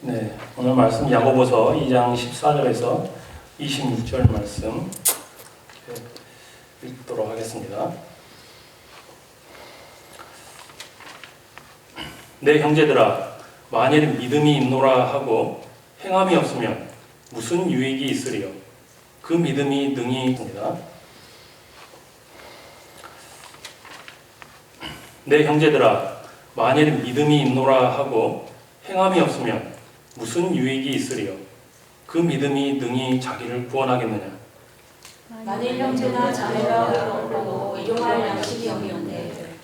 네, 오늘 말씀 야고보서 2장 14절에서 26절 말씀 읽도록 하겠습니다. 내 형제들아, 만일 믿음이 있노라 하고 행함이 없으면 무슨 유익이 있으리요? 그 믿음이 능히 있습니다. 내 형제들아, 만일 믿음이 있노라 하고 행함이 없으면 무슨 유익이 있으리요? 그 믿음이 능히 자기를 구원하겠느냐? 만일 형제나 자매가 배고프고 일용할 양식이 없는데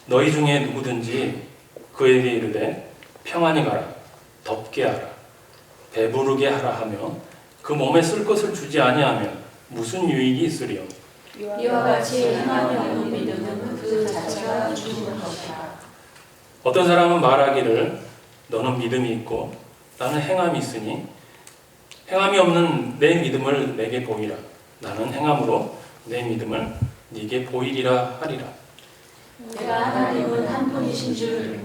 너희 중에 누구든지 그에게 이르되 평안히 가라, 덥게 하라, 배부르게 하라 하며 그 몸에 쓸 것을 주지 아니하면 무슨 유익이 있으리요? 이와 같이 행함이 없는 믿음은 그 자체가 죽은 것이라. 어떤 사람은 말하기를 너는 믿음이 있고 나는 행함이 있으니 행함이 없는 내 믿음을 내게 보이라. 나는 행함으로 내 믿음을 네게 보이리라 하리라. 내가 하나님은 한 분이신 줄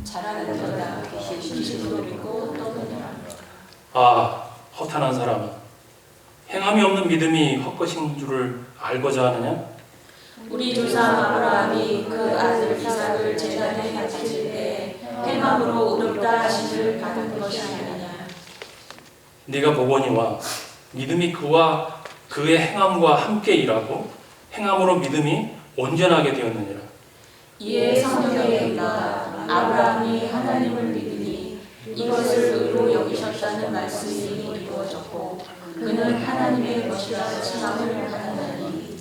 잘하는도다. 계시도 믿고 떠느니라. 아, 허탄한 사람아, 행함이 없는 믿음이 헛것인 줄을 알고자 하느냐? 우리 조상 아브라함이 그 아들 이삭을 제단에 바칠 때 행함으로 의롭다 하심을 받은 것이 아니냐. 네가 보거니와 믿음이 그와 그의 행함과 함께 일하고 행함으로 믿음이 온전하게 되었느니라. 이에 성경에 있다. 아브라함이 하나님을 믿으니 이것을 의로 여기셨다는 말씀이 이루어졌고 그는 하나님의 것이라 칭함을 받았나니.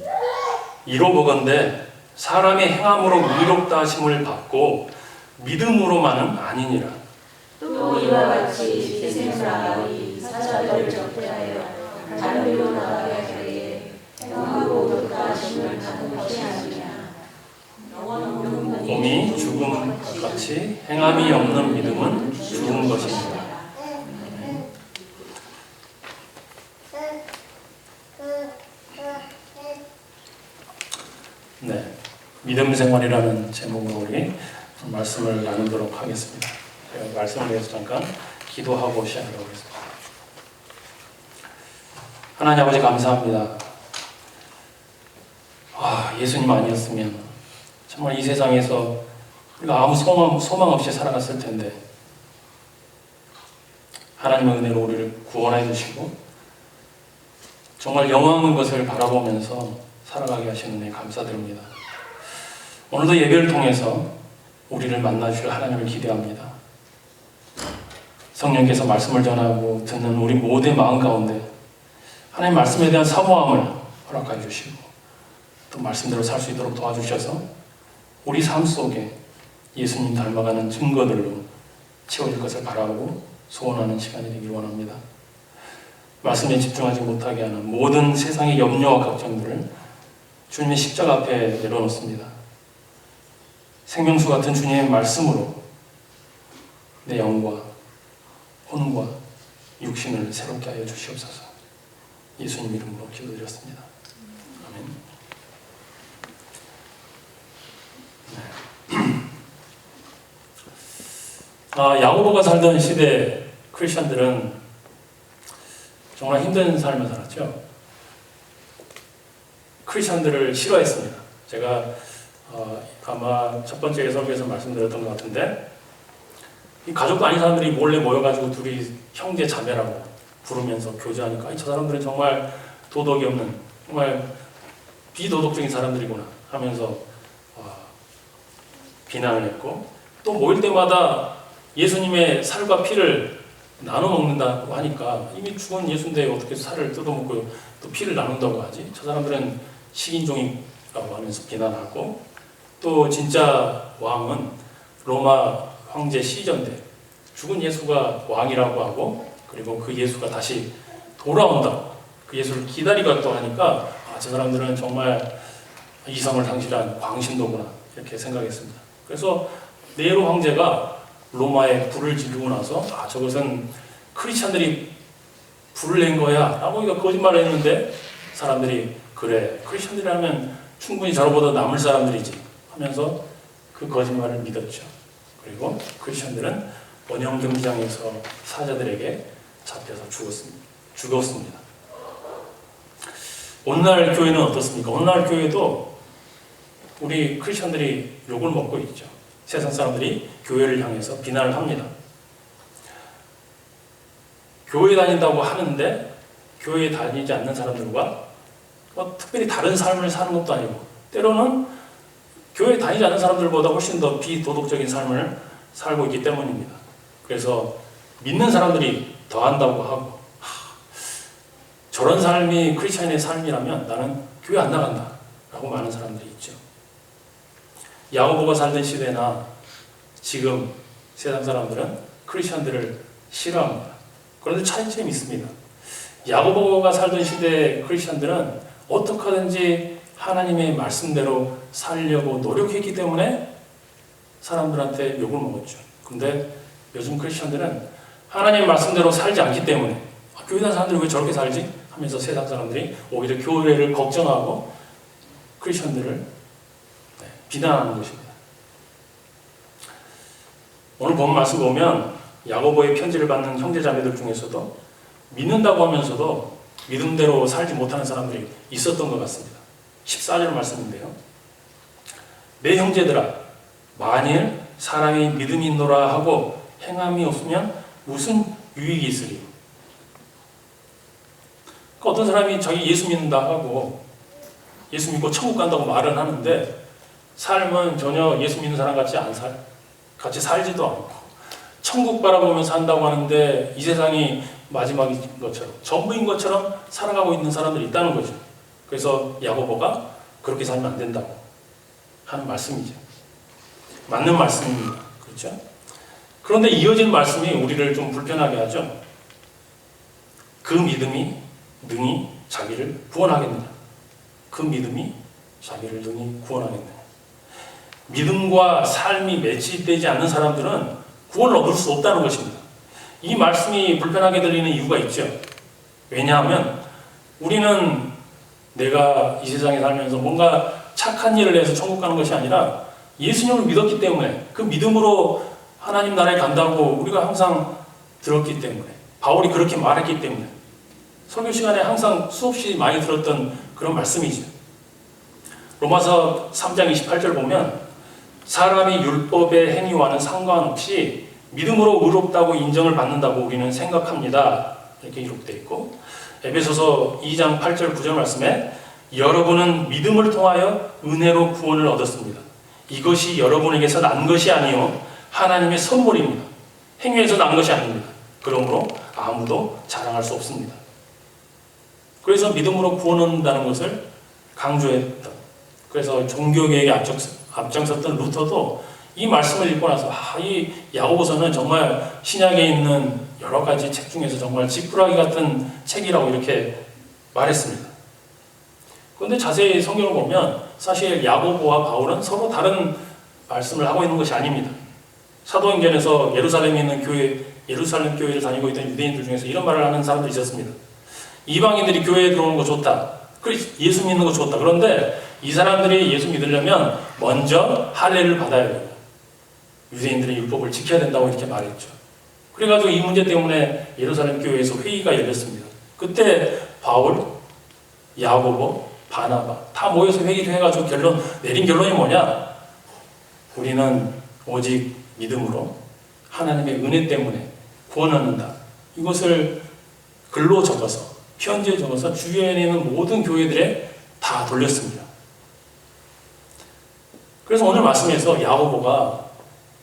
이로 보건대 사람의 행함으로 의롭다 하심을 받고 믿음으로만은 아니니라. 또 이와 같이 기생사람이 사자들을 적대하여 다른 데로 나가게 할 때에 행함으로 의롭다 하심을 받은 것이 아니냐. 몸이 죽음 같이 행함이 없는 믿음은 죽은 것입니다. 네, 믿음 생활이라는 제목으로 우리 말씀을 나누도록 하겠습니다. 제가 말씀을 위해서 잠깐 기도하고 시작하도록 하겠습니다. 하나님 아버지 감사합니다. 예수님 아니었으면 정말 이 세상에서 우리가 아무 소망 없이 살아갔을 텐데 하나님의 은혜로 우리를 구원해 주시고 정말 영원한 것을 바라보면서 살아가게 하시는 은혜 감사드립니다. 오늘도 예배를 통해서 우리를 만나 주실 하나님을 기대합니다. 성령께서 말씀을 전하고 듣는 우리 모두의 마음 가운데 하나님 말씀에 대한 사모함을 허락해 주시고 또 말씀대로 살 수 있도록 도와주셔서 우리 삶 속에 예수님 닮아가는 증거들로 채워질 것을 바라고 소원하는 시간이 되길 원합니다. 말씀에 집중하지 못하게 하는 모든 세상의 염려와 걱정들을 주님의 십자가 앞에 내려놓습니다. 생명수 같은 주님의 말씀으로 내 영과 혼과 육신을 새롭게 하여 주시옵소서. 예수님 이름으로 기도드렸습니다. 아멘. 야고보가 살던 시대 크리스천들은 정말 힘든 삶을 살았죠. 크리스천들을 싫어했습니다. 제가 아마 첫 번째 설교에서 말씀드렸던 것 같은데 이 가족도 아닌 사람들이 몰래 모여가지고 둘이 형제 자매라고 부르면서 교제하니까 저 사람들은 정말 도덕이 없는 정말 비도덕적인 사람들이구나 하면서 비난을 했고 또 모일 때마다 예수님의 살과 피를 나눠 먹는다고 하니까 이미 죽은 예수인데 어떻게 살을 뜯어먹고 또 피를 나눈다고 하지? 저 사람들은 식인종이라고 하면서 비난하고 또 진짜 왕은 로마 황제 시전 때 죽은 예수가 왕이라고 하고 그리고 그 예수가 다시 돌아온다 그 예수를 기다리고 있다고 하니까 저 사람들은 정말 이성을 상실한 광신도구나 이렇게 생각했습니다. 그래서 네로 황제가 로마에 불을 지르고 나서 저것은 크리스찬들이 불을 낸 거야 라고 거짓말을 했는데 사람들이 그래 크리스찬들이라면 충분히 저로보다 남을 사람들이지 하면서 그 거짓말을 믿었죠. 그리고 크리스찬들은 원형 경기장에서 사자들에게 잡혀서 죽었습니다. 오늘날 교회는 어떻습니까? 오늘날 교회도 우리 크리스천들이 욕을 먹고 있죠. 세상 사람들이 교회를 향해서 비난을 합니다. 교회 다닌다고 하는데 교회에 다니지 않는 사람들과 특별히 다른 삶을 사는 것도 아니고 때로는 교회에 다니지 않는 사람들보다 훨씬 더 비도덕적인 삶을 살고 있기 때문입니다. 그래서 믿는 사람들이 더 한다고 하고 저런 삶이 크리스천의 삶이라면 나는 교회 안 나간다 라고 많은 사람들이 있죠. 야고보가 살던 시대나 지금 세상 사람들은 크리스천들을 싫어합니다. 그런데 차이점이 있습니다. 야고보가 살던 시대 크리스천들은 어떻게 하든지 하나님의 말씀대로 살려고 노력했기 때문에 사람들한테 욕을 먹었죠. 근데 요즘 크리스천들은 하나님의 말씀대로 살지 않기 때문에 교회 다니는 사람들이 왜 저렇게 살지? 하면서 세상 사람들이 오히려 교회를 걱정하고 크리스천들을 비난하는 것입니다. 오늘 본 말씀 보면 야고보의 편지를 받는 형제자매들 중에서도 믿는다고 하면서도 믿음대로 살지 못하는 사람들이 있었던 것 같습니다. 14절 말씀인데요. 내 형제들아 만일 사람이 믿음이 있노라 하고 행함이 없으면 무슨 유익이 있으리요. 어떤 사람이 자기 예수 믿는다 하고 예수 믿고 천국 간다고 말은 하는데 삶은 전혀 예수 믿는 사람 같이 살지도 않고 천국 바라보면서 산다고 하는데 이 세상이 마지막인 것처럼 전부인 것처럼 살아가고 있는 사람들이 있다는 거죠. 그래서 야고보가 그렇게 살면 안 된다고 하는 말씀이죠. 맞는 말씀입니다. 그렇죠? 그런데 이어진 말씀이 우리를 좀 불편하게 하죠. 그 믿음이 능히 자기를 구원하겠느냐. 그 믿음이 자기를 능히 구원하겠느냐. 믿음과 삶이 매치되지 않는 사람들은 구원을 얻을 수 없다는 것입니다. 이 말씀이 불편하게 들리는 이유가 있죠. 왜냐하면 우리는 내가 이 세상에 살면서 뭔가 착한 일을 해서 천국 가는 것이 아니라 예수님을 믿었기 때문에 그 믿음으로 하나님 나라에 간다고 우리가 항상 들었기 때문에 바울이 그렇게 말했기 때문에 설교 시간에 항상 수없이 많이 들었던 그런 말씀이죠. 로마서 3장 28절 보면 사람이 율법의 행위와는 상관없이 믿음으로 의롭다고 인정을 받는다고 우리는 생각합니다. 이렇게 기록되어 있고 에베소서 2장 8절 9절 말씀에 여러분은 믿음을 통하여 은혜로 구원을 얻었습니다. 이것이 여러분에게서 난 것이 아니요 하나님의 선물입니다. 행위에서 난 것이 아닙니다. 그러므로 아무도 자랑할 수 없습니다. 그래서 믿음으로 구원 얻는다는 것을 강조했던 그래서 종교개혁에 앞장섰던 루터도 이 말씀을 읽고 나서 이 야고보서는 정말 신약에 있는 여러 가지 책 중에서 정말 지푸라기 같은 책이라고 이렇게 말했습니다. 그런데 자세히 성경을 보면 사실 야고보와 바울은 서로 다른 말씀을 하고 있는 것이 아닙니다. 사도행전에서 예루살렘에 있는 예루살렘 교회를 다니고 있던 유대인들 중에서 이런 말을 하는 사람들이 있었습니다. 이방인들이 교회에 들어오는 거 좋다. 예수 믿는 거 좋다. 그런데 이 사람들이 예수 믿으려면 먼저 할례를 받아야 된다. 유대인들의 율법을 지켜야 된다고 이렇게 말했죠. 그래가지고 이 문제 때문에 예루살렘 교회에서 회의가 열렸습니다. 그때 바울, 야고보, 바나바 다 모여서 회의를 해가지고 내린 결론이 뭐냐? 우리는 오직 믿음으로 하나님의 은혜 때문에 구원 얻는다. 이것을 글로 적어서 편지에 적어서 주변에 있는 모든 교회들에 다 돌렸습니다. 그래서 오늘 말씀에서 야고보가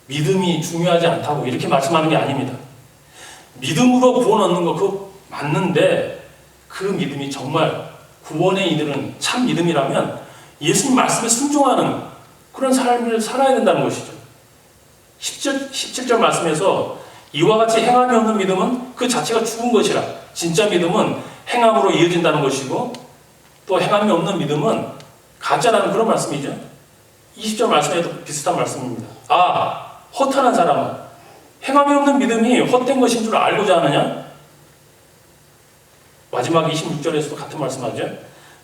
믿음이 중요하지 않다고 이렇게 말씀하는 게 아닙니다. 믿음으로 구원 얻는 거 그거 맞는데 그 믿음이 정말 구원에 이르는 참 믿음이라면 예수님 말씀에 순종하는 그런 삶을 살아야 된다는 것이죠. 17절 말씀에서 이와 같이 행함이 없는 믿음은 그 자체가 죽은 것이라 진짜 믿음은 행함으로 이어진다는 것이고 또 행함이 없는 믿음은 가짜라는 그런 말씀이죠. 20절 말씀에도 비슷한 말씀입니다. 허탄한 사람아 행함이 없는 믿음이 헛된 것인 줄 알고자 하느냐? 마지막 26절에서도 같은 말씀하죠.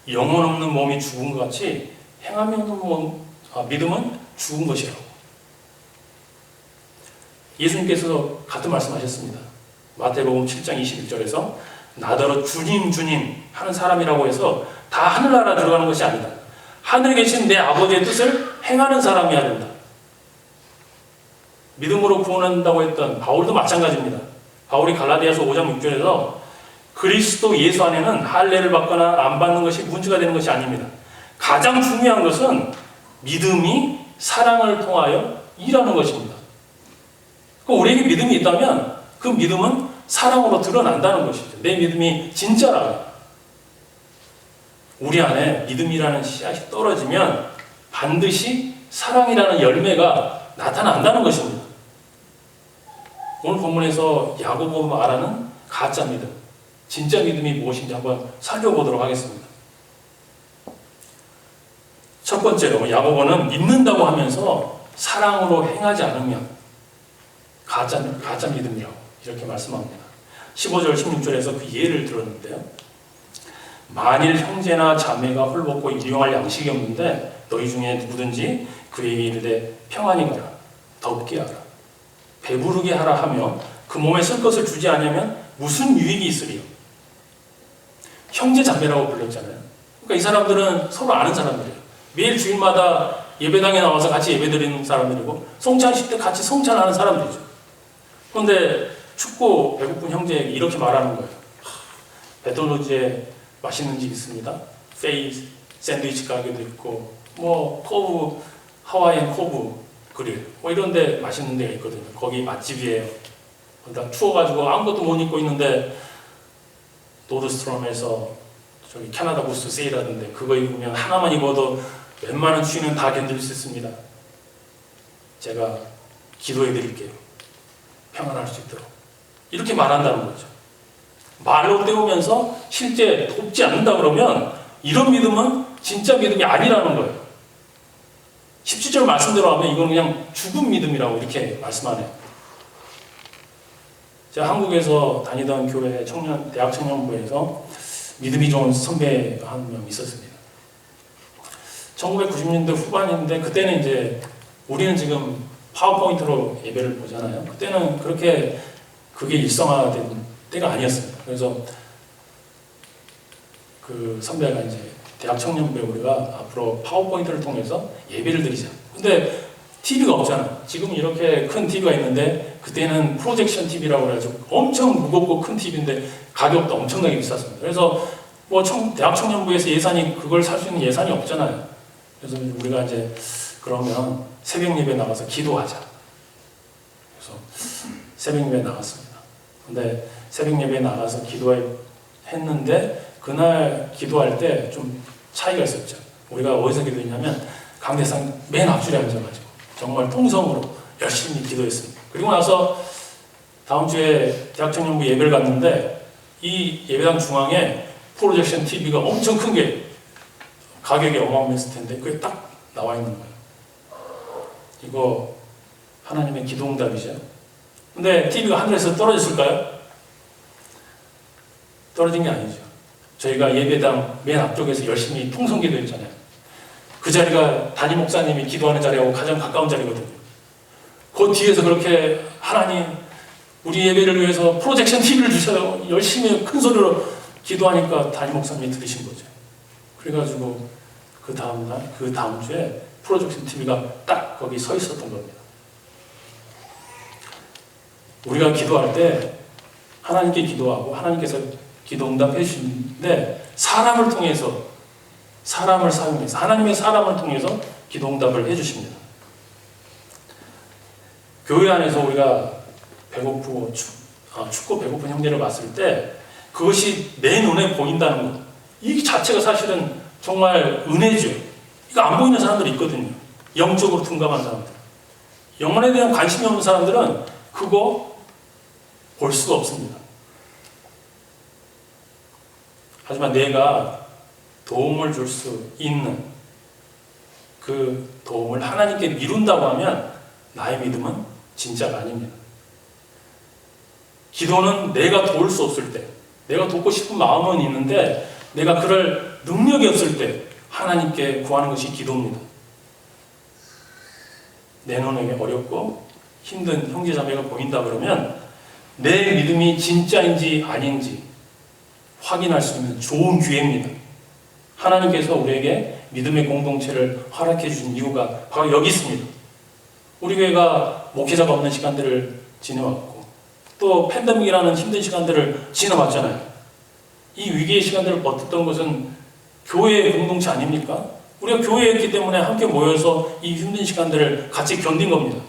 영혼 없는 몸이 죽은 것 같이 행함이 없는 믿음은 죽은 것이라고. 예수님께서 같은 말씀하셨습니다. 마태복음 7장 21절에서 나더러 주님 주님 하는 사람이라고 해서 다 하늘나라 들어가는 것이 아니다. 하늘에 계신 내 아버지의 뜻을 행하는 사람이어야 된다. 믿음으로 구원한다고 했던 바울도 마찬가지입니다. 바울이 갈라디아서 5장 6절에서 그리스도 예수 안에는 할례를 받거나 안 받는 것이 문제가 되는 것이 아닙니다. 가장 중요한 것은 믿음이 사랑을 통하여 일하는 것입니다. 우리에게 믿음이 있다면 그 믿음은 사랑으로 드러난다는 것이죠. 내 믿음이 진짜라면. 우리 안에 믿음이라는 씨앗이 떨어지면 반드시 사랑이라는 열매가 나타난다는 것입니다. 오늘 본문에서 야고보가 말하는 가짜 믿음, 진짜 믿음이 무엇인지 한번 살펴보도록 하겠습니다. 첫 번째로 야고보는 믿는다고 하면서 사랑으로 행하지 않으면 가짜 믿음이라고 이렇게 말씀합니다. 15절 16절에서 그 예를 들었는데요. 만일 형제나 자매가 홀벗고 일용할 양식이 없는데 너희 중에 누구든지 그에게 이르되 평안히 가라, 덥게 하라, 배부르게 하라 하며 그 몸에 쓸 것을 주지 않으면 무슨 유익이 있으리요? 형제 자매라고 불렀잖아요. 그러니까 이 사람들은 서로 아는 사람들이에요. 매일 주일마다 예배당에 나와서 같이 예배드리는 사람들이고 송찬식 때 같이 송찬하는 사람들이죠. 그런데 춥고 배고픈 형제에게 이렇게 말하는 거예요. 배틀로즈에 맛있는 집 있습니다. 페이 샌드위치 가게도 있고 코브 하와이안 코브 그릴 이런 데 맛있는 데가 있거든요. 거기 맛집이에요. 다 추워가지고 아무것도 못 입고 있는데 노드스트롬에서 저기 캐나다 구스 세일하던데 그거 입으면 하나만 입어도 웬만한 추위는 다 견딜 수 있습니다. 제가 기도해 드릴게요. 평안할 수 있도록. 이렇게 말한다는 거죠. 말로 때우면서 실제 돕지 않는다 그러면 이런 믿음은 진짜 믿음이 아니라는 거예요. 17절 말씀대로 하면 이건 그냥 죽은 믿음이라고 이렇게 말씀하네요. 제가 한국에서 다니던 교회 대학 청년부에서 믿음이 좋은 선배가 한 명 있었습니다. 1990년대 후반인데 그때는 이제 우리는 지금 파워포인트로 예배를 보잖아요. 그때는 그렇게 그게 일성화된 때가 아니었습니다. 그래서 그 선배가 이제 대학 청년부에 우리가 앞으로 파워포인트를 통해서 예배를 드리자. 근데 TV가 없잖아. 지금 이렇게 큰 TV가 있는데 그때는 프로젝션 TV라고 해가지고 엄청 무겁고 큰 TV인데 가격도 엄청나게 비쌌습니다. 그래서 대학 청년부에서 예산이 그걸 살 수 있는 예산이 없잖아요. 그래서 우리가 이제 그러면 새벽 예배 나가서 기도하자. 그래서 새벽 예배 나갔습니다. 근데 새벽 예배 나가서 기도했는데 그날 기도할 때 좀 차이가 있었죠. 우리가 어디서 기도했냐면 강대상 맨 앞줄에 앉아가지고 정말 통성으로 열심히 기도했습니다. 그리고 나서 다음 주에 대학청년부 예배를 갔는데 이 예배당 중앙에 프로젝션 TV가 엄청 큰 게 가격이 어마어마했을 텐데 그게 딱 나와 있는 거예요. 이거 하나님의 기도응답이죠. 근데 TV가 하늘에서 떨어졌을까요? 떨어진 게 아니죠. 저희가 예배당 맨 앞쪽에서 열심히 통성기도 했잖아요. 그 자리가 담임 목사님이 기도하는 자리하고 가장 가까운 자리거든요. 그 뒤에서 그렇게 하나님 우리 예배를 위해서 프로젝션 TV를 주셔서 열심히 큰 소리로 기도하니까 담임 목사님이 들으신 거죠. 그래가지고 그 다음 주에 프로젝션 TV가 딱 거기 서 있었던 겁니다. 우리가 기도할 때 하나님께 기도하고 하나님께서 기도 응답해 주시는데 사람을 통해서 사람을 사용해서 하나님의 사람을 통해서 기도 응답을 해 주십니다. 교회 안에서 우리가 배고프고 춥고 배고픈 형제를 봤을 때 그것이 내 눈에 보인다는 것, 이 자체가 사실은 정말 은혜죠. 이거 안 보이는 사람들이 있거든요. 영적으로 둔감한 사람들. 영혼에 대한 관심이 없는 사람들은 그거 볼 수가 없습니다. 하지만 내가 도움을 줄 수 있는 그 도움을 하나님께 미룬다고 하면 나의 믿음은 진짜가 아닙니다. 기도는 내가 도울 수 없을 때, 내가 돕고 싶은 마음은 있는데 내가 그럴 능력이 없을 때 하나님께 구하는 것이 기도입니다. 내 눈에 어렵고 힘든 형제자매가 보인다 그러면 내 믿음이 진짜인지 아닌지 확인할 수 있는 좋은 기회입니다. 하나님께서 우리에게 믿음의 공동체를 허락해 주신 이유가 바로 여기 있습니다. 우리 교회가 목회자가 없는 시간들을 지내왔고 또 팬데믹이라는 힘든 시간들을 지나왔잖아요. 이 위기의 시간들을 버텼던 것은 교회의 공동체 아닙니까? 우리가 교회였기 때문에 함께 모여서 이 힘든 시간들을 같이 견딘 겁니다.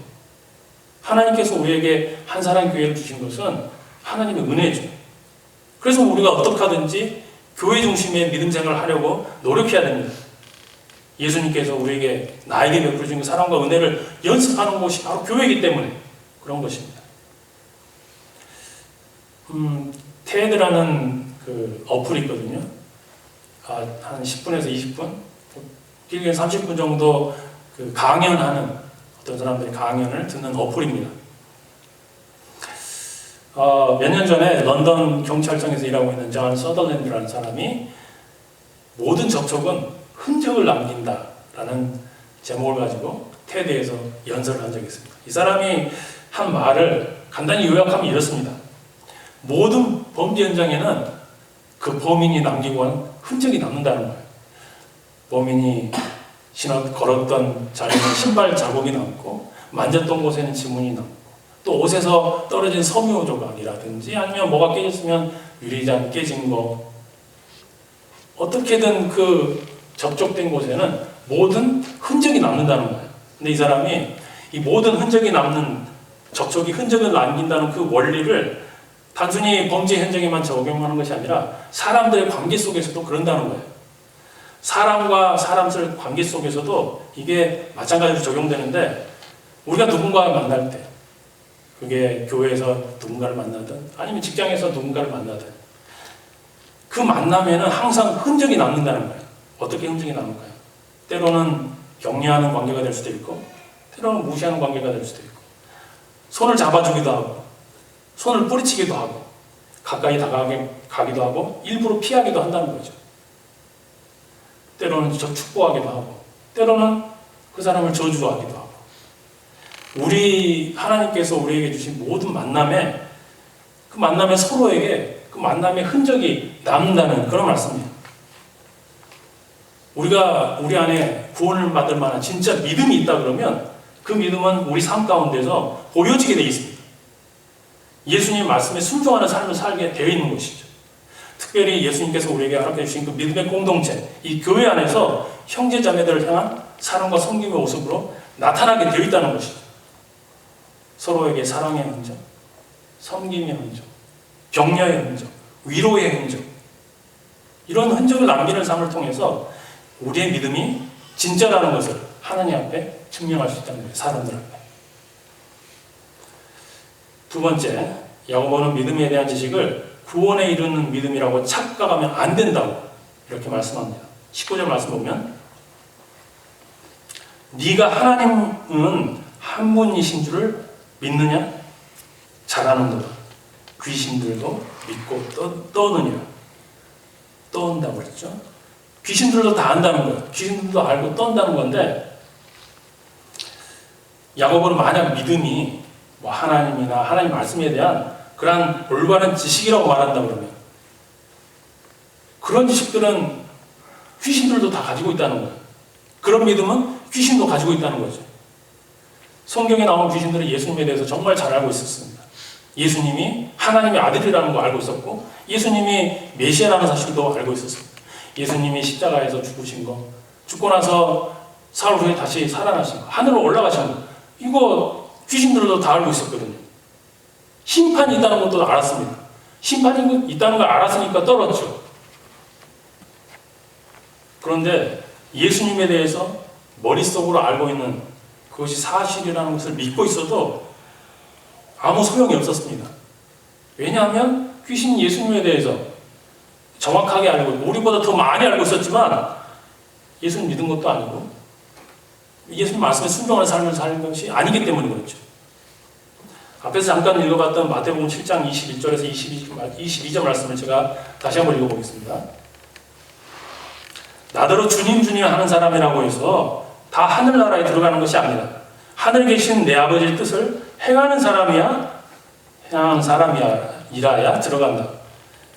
하나님께서 우리에게 한 사람 교회를 주신 것은 하나님의 은혜죠. 그래서 우리가 어떻게 하든지 교회 중심의 믿음 생활을 하려고 노력해야 됩니다. 예수님께서 우리에게 나에게 베풀어 주신 사랑과 은혜를 연습하는 곳이 바로 교회이기 때문에 그런 것입니다. 테드라는 그 어플이 있거든요. 한 10분에서 20분, 길게 30분 정도 그 강연하는 어떤 사람들이 강연을 듣는 어플입니다. 몇 년 전에 런던 경찰청에서 일하고 있는 존 서더랜드라는 사람이 모든 접촉은 흔적을 남긴다라는 제목을 가지고 테드에서 연설을 한 적이 있습니다. 이 사람이 한 말을 간단히 요약하면 이렇습니다. 모든 범죄 현장에는 그 범인이 남기고 한 흔적이 남는다는 거예요. 범인이 걸었던 자리에는 신발 자국이 남고 만졌던 곳에는 지문이 남고 또 옷에서 떨어진 섬유 조각이라든지 아니면 뭐가 깨졌으면 유리잔 깨진 거 어떻게든 그 접촉된 곳에는 모든 흔적이 남는다는 거예요. 근데 이 사람이 이 모든 흔적이 남는 접촉이 흔적을 남긴다는 그 원리를 단순히 범죄 현장에만 적용하는 것이 아니라 사람들의 관계 속에서도 그런다는 거예요. 사람과 사람들 관계 속에서도 이게 마찬가지로 적용되는데 우리가 누군가를 만날 때 그게 교회에서 누군가를 만나든 아니면 직장에서 누군가를 만나든 그 만남에는 항상 흔적이 남는다는 거예요. 어떻게 흔적이 남을까요? 때로는 격려하는 관계가 될 수도 있고 때로는 무시하는 관계가 될 수도 있고 손을 잡아주기도 하고 손을 뿌리치기도 하고 가까이 다가가기도 하고 일부러 피하기도 한다는 거죠. 때로는 축복하기도 하고 때로는 그 사람을 저주하기도 하고 하나님께서 우리에게 주신 모든 만남에 그 만남에 서로에게 그 만남의 흔적이 남는다는 그런 말씀입니다. 우리가 우리 안에 구원을 받을 만한 진짜 믿음이 있다 그러면 그 믿음은 우리 삶 가운데서 보여지게 되어 있습니다. 예수님 말씀에 순종하는 삶을 살게 되어 있는 것이죠. 특별히 예수님께서 우리에게 허락해 주신 그 믿음의 공동체, 이 교회 안에서 형제 자매들을 향한 사랑과 섬김의 모습으로 나타나게 되어 있다는 것이죠. 서로에게 사랑의 흔적, 섬김의 흔적, 격려의 흔적, 위로의 흔적 이런 흔적을 남기는 삶을 통해서 우리의 믿음이 진짜라는 것을 하나님 앞에 증명할 수 있다는 거예요. 사람들 앞에. 두 번째, 야고보는 믿음에 대한 지식을 구원에 이르는 믿음이라고 착각하면 안 된다고 이렇게 말씀합니다. 19절 말씀 보면 네가 하나님은 한 분이신 줄을 믿느냐? 잘하는도다. 귀신들도 믿고 떠느니라. 떠온다고 했죠. 귀신들도 다 안다는 거예요. 귀신들도 알고 떤다는 건데 야고보는 만약 믿음이 하나님이나 하나님 말씀에 대한 그러한 올바른 지식이라고 말한다 그러면 그런 지식들은 귀신들도 다 가지고 있다는 거예요. 그런 믿음은 귀신도 가지고 있다는 거죠. 성경에 나온 귀신들은 예수님에 대해서 정말 잘 알고 있었습니다. 예수님이 하나님의 아들이라는 거 알고 있었고 예수님이 메시아라는 사실도 알고 있었습니다. 예수님이 십자가에서 죽으신 거, 죽고 나서 사흘 후에 다시 살아나신 거, 하늘로 올라가신 거 이거 귀신들도 다 알고 있었거든요. 심판이 있다는 것도 알았습니다. 심판이 있다는 걸 알았으니까 떨었죠. 그런데 예수님에 대해서 머릿속으로 알고 있는 그것이 사실이라는 것을 믿고 있어도 아무 소용이 없었습니다. 왜냐하면 귀신이 예수님에 대해서 정확하게 알고 있고 우리보다 더 많이 알고 있었지만 예수님 믿은 것도 아니고 예수님 말씀에 순종하는 삶을 사는 것이 아니기 때문에 그렇죠. 앞에서 잠깐 읽어봤던 마태복음 7장 21절에서 22절 말씀을 제가 다시 한번 읽어보겠습니다. 나더러 주님 주님 하는 사람이라고 해서 다 하늘나라에 들어가는 것이 아니다. 하늘에 계신 내 아버지의 뜻을 행하는 사람이야 이라야 들어간다.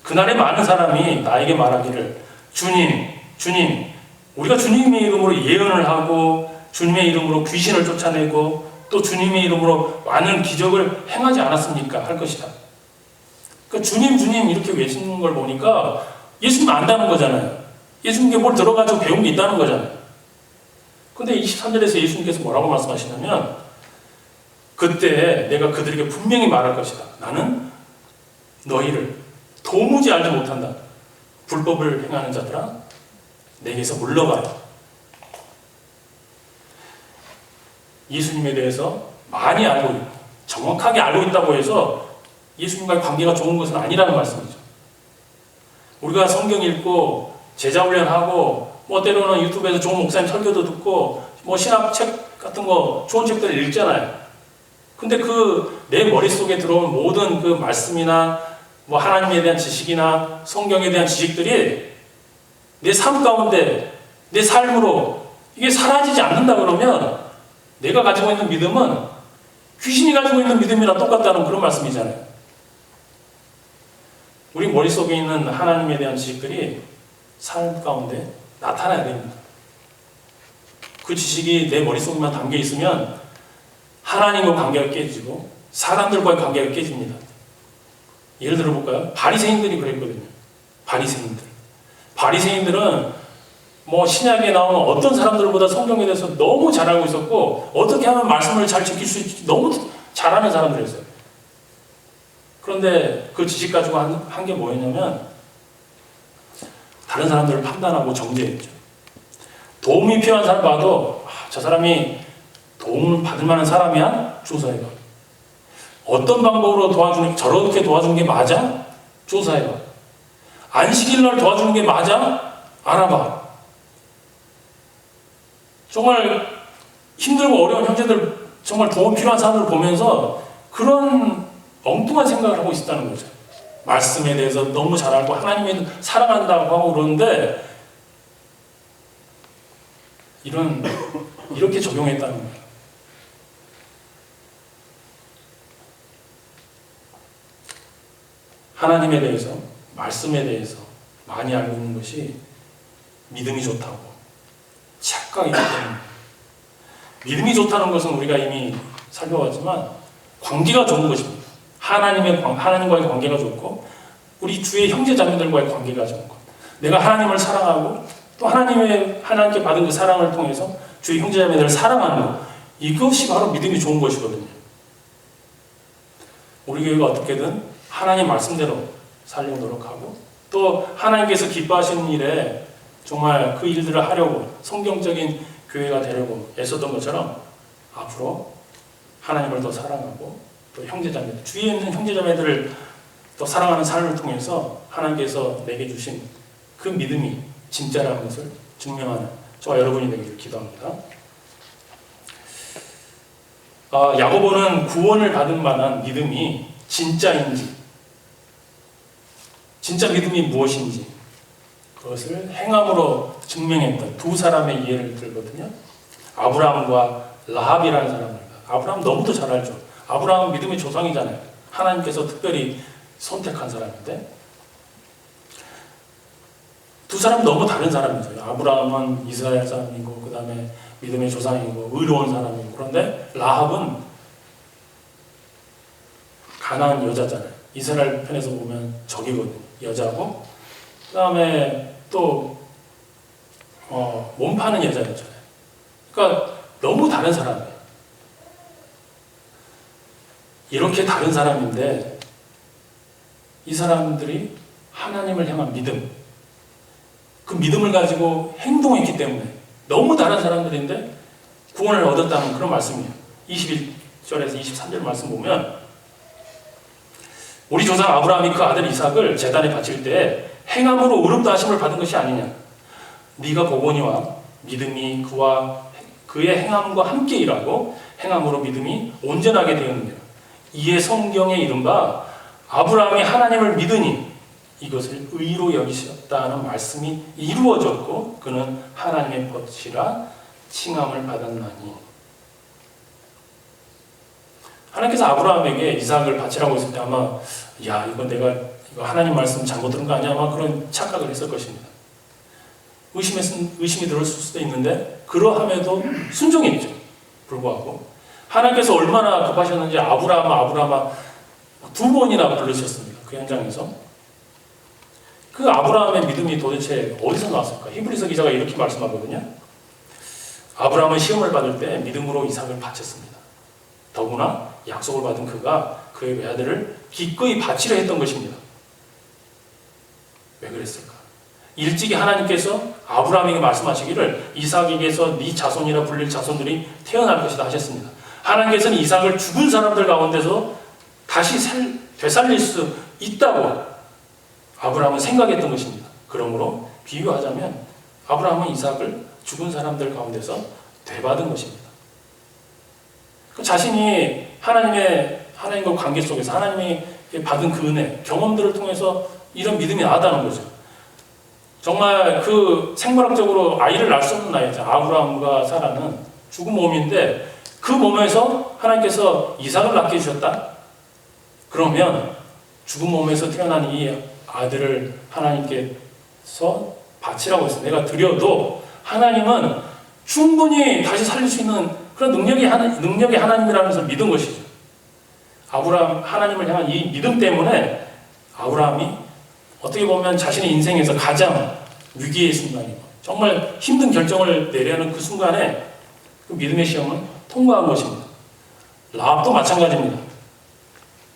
그날에 많은 사람이 나에게 말하기를 주님, 우리가 주님의 이름으로 예언을 하고 주님의 이름으로 귀신을 쫓아내고 또 주님의 이름으로 많은 기적을 행하지 않았습니까? 할 것이다. 그러니까 주님 이렇게 외치는 걸 보니까 예수님 안다는 거잖아요. 예수님께 뭘 들어가지고 배운 게 있다는 거잖아요. 근데 23절에서 예수님께서 뭐라고 말씀하시냐면 그때 내가 그들에게 분명히 말할 것이다. 나는 너희를 도무지 알지 못한다. 불법을 행하는 자들아, 내게서 물러가라. 예수님에 대해서 많이 알고 있고 정확하게 알고 있다고 해서 예수님과의 관계가 좋은 것은 아니라는 말씀이죠. 우리가 성경 읽고 제자훈련하고 뭐 때로는 유튜브에서 좋은 목사님 설교도 듣고 뭐 신학책 같은 거 좋은 책들을 읽잖아요. 근데 그 내 머릿속에 들어온 모든 그 말씀이나 뭐 하나님에 대한 지식이나 성경에 대한 지식들이 내 삶 가운데 내 삶으로 이게 사라지지 않는다 그러면 내가 가지고 있는 믿음은 귀신이 가지고 있는 믿음이랑 똑같다는 그런 말씀이잖아요. 우리 머릿속에 있는 하나님에 대한 지식들이 삶 가운데 나타나야 됩니다. 그 지식이 내 머릿속에만 담겨 있으면 하나님과 관계가 깨지고 사람들과의 관계가 깨집니다. 예를 들어 볼까요? 바리새인들이 그랬거든요. 바리새인들은 뭐 신약에 나오는 어떤 사람들보다 성경에 대해서 너무 잘 알고 있었고 어떻게 하면 말씀을 잘 지킬 수 있을지 너무 잘하는 사람들이었어요. 그런데 그 지식 가지고 한 게 뭐였냐면 다른 사람들을 판단하고 정죄했죠. 도움이 필요한 사람 봐도 저 사람이 도움을 받을 만한 사람이야? 조사해봐. 어떤 방법으로 저렇게 도와주는 게 맞아? 조사해봐. 안식일 날 도와주는 게 맞아? 알아봐. 정말 힘들고 어려운 형제들, 정말 도움 필요한 사람들 보면서 그런 엉뚱한 생각을 하고 있었다는 거죠. 말씀에 대해서 너무 잘 알고 하나님을 사랑한다고 하고 그러는데 이렇게 적용했다는 거예요. 하나님에 대해서, 말씀에 대해서 많이 알고 있는 것이 믿음이 좋다고 착각이기 때문에. 믿음이 좋다는 것은 우리가 이미 살펴봤지만 관계가 좋은 것입니다. 하나님과의 관계가 좋고 우리 주의 형제자매들과의 관계가 좋은 것. 내가 하나님을 사랑하고 또 하나님께 받은 그 사랑을 통해서 주의 형제자매들을 사랑하는 것. 이것이 바로 믿음이 좋은 것이거든요. 우리 교회가 어떻게든 하나님 말씀대로 살려고 노력하고 또 하나님께서 기뻐하시는 일에 정말 그 일들을 하려고 성경적인 교회가 되려고 애썼던 것처럼 앞으로 하나님을 더 사랑하고 또 형제자매들, 주위에 있는 형제자매들을 더 사랑하는 삶을 통해서 하나님께서 내게 주신 그 믿음이 진짜라는 것을 증명하는 저와 여러분이 되기를 기도합니다. 야고보는 구원을 받을 만한 믿음이 진짜인지, 진짜 믿음이 무엇인지 그것을 행함으로 증명했던 두 사람의 예를 들거든요. 아브라함과 라합이라는 사람입니다. 아브라함 너무도 잘 알죠. 아브라함은 믿음의 조상이잖아요. 하나님께서 특별히 선택한 사람인데 두 사람 너무 다른 사람이죠. 아브라함은 이스라엘 사람이고 그 다음에 믿음의 조상이고 의로운 사람이고 그런데 라합은 가나안 여자잖아요. 이스라엘 편에서 보면 적이거든요. 여자고 그 다음에 또 몸 파는 여자였잖아요. 그러니까 너무 다른 사람이에요. 이렇게 다른 사람인데 이 사람들이 하나님을 향한 믿음, 그 믿음을 가지고 행동했기 때문에 너무 다른 사람들인데 구원을 얻었다는 그런 말씀이에요. 21절에서 23절 말씀 보면 우리 조상 아브라함이 그 아들 이삭을 제단에 바칠 때 행함으로 의롭다 하심을 받은 것이 아니냐. 네가 보거니와 믿음이 그와 그의 행함과 함께 일하고 행함으로 믿음이 온전하게 되었느니라. 이에 성경에 이른바 아브라함이 하나님을 믿으니 이것을 의로 여기셨다는 말씀이 이루어졌고 그는 하나님의 벗이라 칭함을 받았나니. 하나님께서 아브라함에게 이삭을 바치라고 했을 때 아마 야 이거 하나님 말씀 잘못 들은 거 아니야? 아마 그런 착각을 했을 것입니다. 의심이 들었을 수도 있는데 그러함에도 순종했죠. 불구하고 하나님께서 얼마나 급하셨는지 아브라함아 두 번이나 부르셨습니다. 그 현장에서. 그 아브라함의 믿음이 도대체 어디서 나왔을까? 히브리서 기자가 이렇게 말씀하거든요. 아브라함은 시험을 받을 때 믿음으로 이삭을 바쳤습니다. 더구나 약속을 받은 그가 그의 외아들을 기꺼이 바치려 했던 것입니다. 왜 그랬을까? 일찍이 하나님께서 아브라함에게 말씀하시기를 이삭에게서 네 자손이라 불릴 자손들이 태어날 것이다 하셨습니다. 하나님께서는 이삭을 죽은 사람들 가운데서 다시 되살릴 수 있다고 아브라함은 생각했던 것입니다. 그러므로 비유하자면 아브라함은 이삭을 죽은 사람들 가운데서 되받은 것입니다. 그 자신이 하나님과 관계 속에서 하나님이 받은 그 은혜, 경험들을 통해서 이런 믿음이 나왔다는 거죠. 정말 그 생물학적으로 아이를 낳을 수 없는 나이죠. 아브라함과 사라는 죽은 몸인데 그 몸에서 하나님께서 이삭을 낳게 해주셨다? 그러면 죽은 몸에서 태어난 이 아들을 하나님께서 바치라고 했어요. 내가 드려도 하나님은 충분히 다시 살릴 수 있는 그런 능력의 하나님이라는 것을 믿은 것이죠. 아브라함, 하나님을 향한 이 믿음 때문에 아브라함이 어떻게 보면 자신의 인생에서 가장 위기의 순간이고 정말 힘든 결정을 내려는 그 순간에 그 믿음의 시험을 통과한 것입니다. 라합도 마찬가지입니다.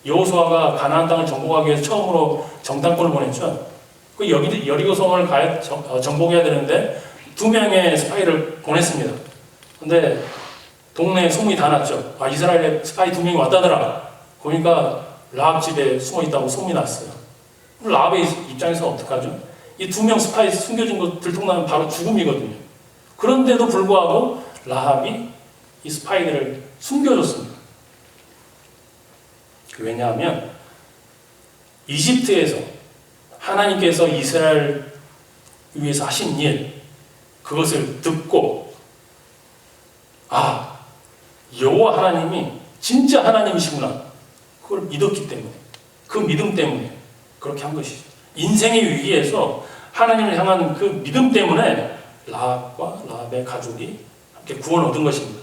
여호수아가 가나안 땅을 정복하기 위해서 처음으로 정탐꾼을 보냈죠. 그 여리고 성을 정복해야 되는데 2명의 스파이를 보냈습니다. 근데 동네에 소문이 다 났죠. 이스라엘에 스파이 2명이 왔다더라. 그러니까 라합 집에 숨어 있다고 소문이 났어요. 라합의 입장에서 어떡하죠? 이 2명 스파이 숨겨진 거 들통나면 바로 죽음이거든요. 그런데도 불구하고 라합이 이 스파이들을 숨겨줬습니다. 왜냐하면 이집트에서 하나님께서 이스라엘 위해서 하신 일, 그것을 듣고 여호와 하나님이 진짜 하나님이시구나, 그걸 믿었기 때문에, 그 믿음 때문에 그렇게 한 것이죠. 인생의 위기에서 하나님을 향한 그 믿음 때문에 라합과 라합의 가족이 함께 구원 얻은 것입니다.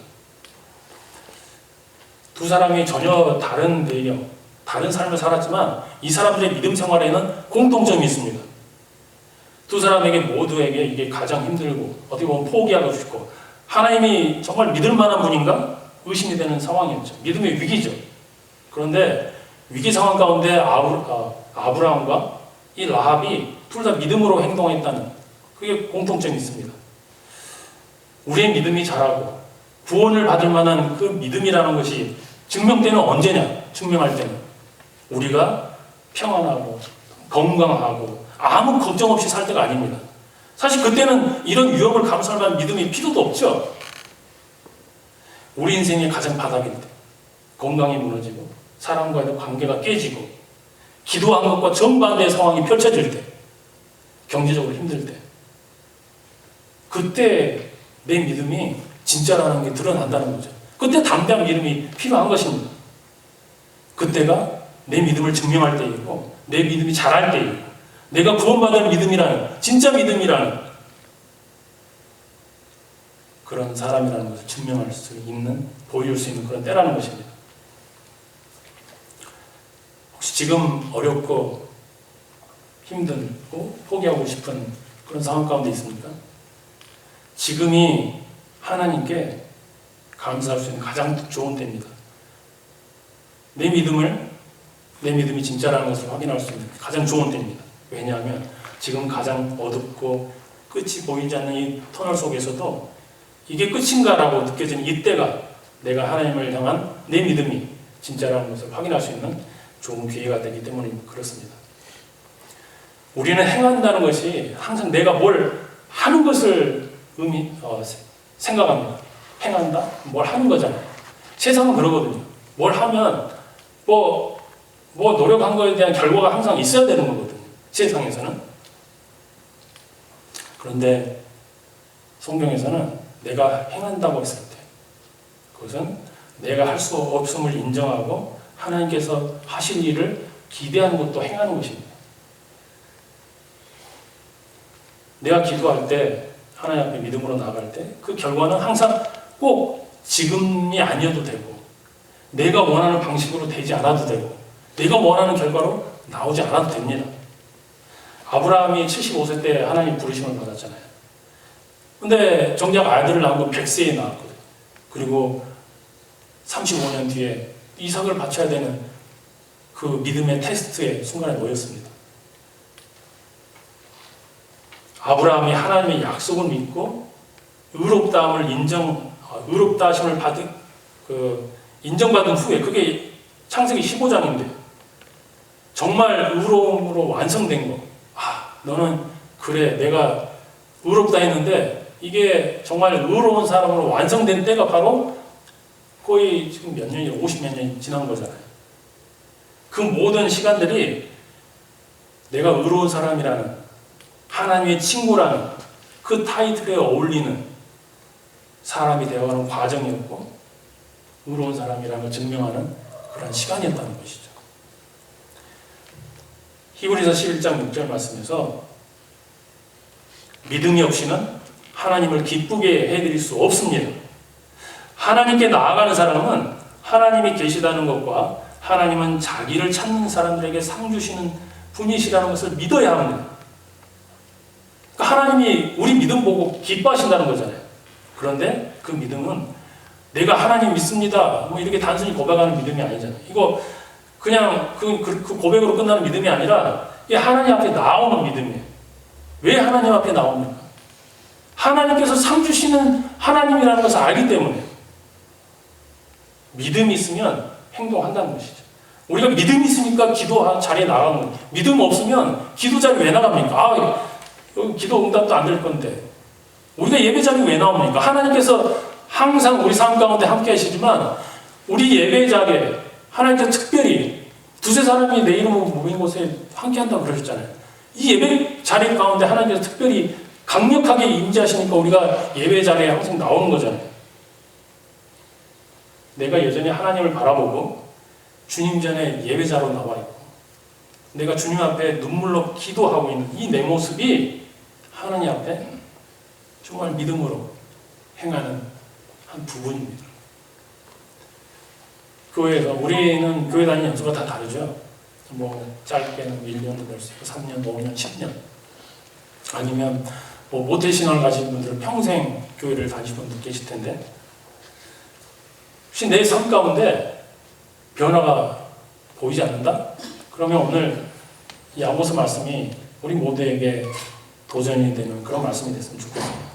두 사람이 전혀 다른 배경, 다른 삶을 살았지만 이 사람들의 믿음 생활에는 공통점이 있습니다. 두 사람에게 모두에게 이게 가장 힘들고 어떻게 보면 포기하고 싶고 하나님이 정말 믿을 만한 분인가 의심이 되는 상황이었죠. 믿음의 위기죠. 그런데 위기 상황 가운데 아브라함과 이 라합이 둘 다 믿음으로 행동했다는 그게 공통점이 있습니다. 우리의 믿음이 자라고 구원을 받을 만한 그 믿음이라는 것이 증명되는 언제냐? 증명할 때는 우리가 평안하고 건강하고 아무 걱정 없이 살 때가 아닙니다. 사실 그때는 이런 위협을 감수할 만한 믿음이 필요도 없죠. 우리 인생의 가장 바닥일 때 건강이 무너지고 사람과의 관계가 깨지고 기도한 것과 정반대의 상황이 펼쳐질 때 경제적으로 힘들 때 그때 내 믿음이 진짜라는 게 드러난다는 거죠. 그때 담대한 믿음이 필요한 것입니다. 그때가 내 믿음을 증명할 때이고 내 믿음이 자랄 때이고 내가 구원받을 믿음이라는 진짜 믿음이라는 그런 사람이라는 것을 증명할 수 있는 보여줄 수 있는 그런 때라는 것입니다. 혹시 지금 어렵고 힘들고 포기하고 싶은 그런 상황 가운데 있습니까? 지금이 하나님께 감사할 수 있는 가장 좋은 때입니다. 내 믿음이 진짜라는 것을 확인할 수 있는 가장 좋은 때입니다. 왜냐하면 지금 가장 어둡고 끝이 보이지 않는 이 터널 속에서도 이게 끝인가라고 느껴지는 이때가 내가 하나님을 향한 내 믿음이 진짜라는 것을 확인할 수 있는 좋은 기회가 되기 때문에 그렇습니다. 우리는 행한다는 것이 항상 내가 뭘 하는 것을 생각합니다. 행한다? 뭘 하는 거잖아요. 세상은 그러거든요. 뭘 하면 뭐 노력한 거에 대한 결과가 항상 있어야 되는 거거든요. 세상에서는. 그런데 성경에서는 내가 행한다고 했을 때 그것은 내가 할 수 없음을 인정하고 하나님께서 하실 일을 기대하는 것도 행하는 것입니다. 내가 기도할 때, 하나님 앞에 믿음으로 나아갈 때 그 결과는 항상 꼭 지금이 아니어도 되고, 내가 원하는 방식으로 되지 않아도 되고, 내가 원하는 결과로 나오지 않아도 됩니다. 아브라함이 75세 때 하나님 부르심을 받았잖아요. 근데 정작 아들을 낳은 건 100세에 낳았거든요. 그리고 35년 뒤에 이삭을 바쳐야 되는 그 믿음의 테스트의 순간에 놓였습니다. 아브라함이 하나님의 약속을 믿고 의롭다 하심을 인정받은 후에, 그게 창세기 15장인데 정말 의로움으로 완성된 거. 너는 그래, 내가 의롭다 했는데 이게 정말 의로운 사람으로 완성된 때가 바로 거의 지금 몇 년이 50몇 년이 지난 거잖아요. 그 모든 시간들이 내가 의로운 사람이라는, 하나님의 친구라는 그 타이틀에 어울리는 사람이 되어가는 과정이었고, 의로운 사람이라는 걸 증명하는 그런 시간이었다는 것이죠. 히브리서 11장 6절 말씀에서 믿음이 없이는 하나님을 기쁘게 해드릴 수 없습니다. 하나님께 나아가는 사람은 하나님이 계시다는 것과 하나님은 자기를 찾는 사람들에게 상 주시는 분이시라는 것을 믿어야 합니다. 그러니까 하나님이 우리 믿음 보고 기뻐하신다는 거잖아요. 그런데 그 믿음은 내가 하나님 믿습니다, 뭐 이렇게 단순히 고백하는 믿음이 아니잖아요. 이거 그냥 그 고백으로 끝나는 믿음이 아니라 이게 하나님 앞에 나오는 믿음이에요. 왜 하나님 앞에 나옵니까? 하나님께서 상 주시는 하나님이라는 것을 알기 때문에. 믿음이 있으면 행동한다는 것이죠. 우리가 믿음이 있으니까 기도 자리에 나가는 거예요. 믿음 없으면 기도 자리에 왜 나갑니까? 여기 기도 응답도 안 될 건데. 우리가 예배 자리에 왜 나옵니까? 하나님께서 항상 우리 삶 가운데 함께 하시지만 우리 예배 자리에 하나님께서 특별히 두세 사람이 내 이름으로 모인 곳에 함께 한다고 그러셨잖아요. 이 예배 자리 가운데 하나님께서 특별히 강력하게 임재하시니까 우리가 예배 자리에 항상 나오는 거잖아요. 내가 여전히 하나님을 바라보고 주님 전에 예배자로 나와 있고 내가 주님 앞에 눈물로 기도하고 있는 이 내 모습이 하나님 앞에 정말 믿음으로 행하는 한 부분입니다. 교회에서 우리는 교회 다니는 연수가 다 다르죠. 뭐 짧게는 1년도 될 수 있고 3년, 5년, 10년 아니면 뭐 모태신앙을 가진 분들은 평생 교회를 다니신 분들 계실 텐데 혹시 내 삶 가운데 변화가 보이지 않는다? 그러면 오늘 이 아모스 말씀이 우리 모두에게 도전이 되는 그런 말씀이 됐으면 좋겠습니다.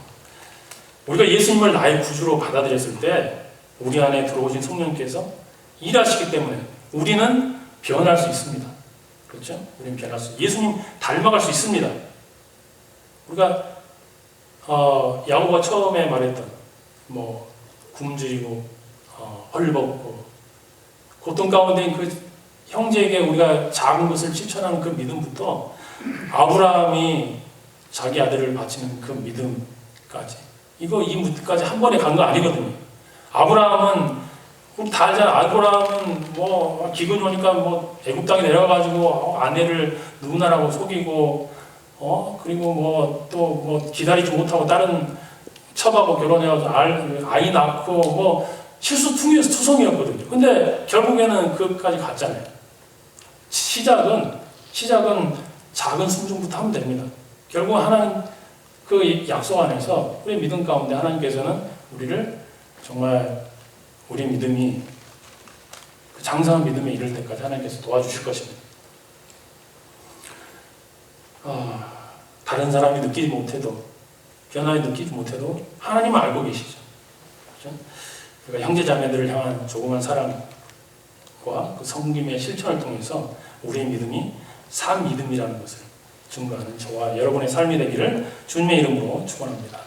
우리가 예수님을 나의 구주로 받아들였을 때 우리 안에 들어오신 성령께서 일하시기 때문에 우리는 변할 수 있습니다. 그렇죠? 우리는 변할 수, 예수님 닮아갈 수 있습니다. 우리가 야고보가 처음에 말했던 뭐 굶주리고 헐벗고 고통 가운데 그 형제에게 우리가 작은 것을 실천하는 그 믿음부터 아브라함이 자기 아들을 바치는 그 믿음까지 이 무드까지 한 번에 간 거 아니거든요. 아브라함은 우리 다 알잖아. 아브라함은 뭐 기근이 오니까 뭐 애굽 땅에 내려가가지고 아내를 누나라고 속이고 그리고 뭐 또 뭐 기다리지 못하고 다른 첩하고 결혼해가지고 아이 낳고 뭐 실수투성이었거든요. 근데 결국에는 그까지 갔잖아요. 시작은 작은 순종부터 하면 됩니다. 결국 하나님 그 약속 안에서 우리 믿음 가운데 하나님께서는 우리를 정말 우리 믿음이 그 장성한 믿음에 이를 때까지 하나님께서 도와주실 것입니다. 다른 사람이 느끼지 못해도 변화에 느끼지 못해도 하나님은 알고 계시죠. 그렇죠? 그러니까 형제 자매들을 향한 조그만 사랑과 그 섬김의 실천을 통해서 우리의 믿음이 산 믿음이라는 것을 증거하는 저와 여러분의 삶이 되기를 주님의 이름으로 축원합니다.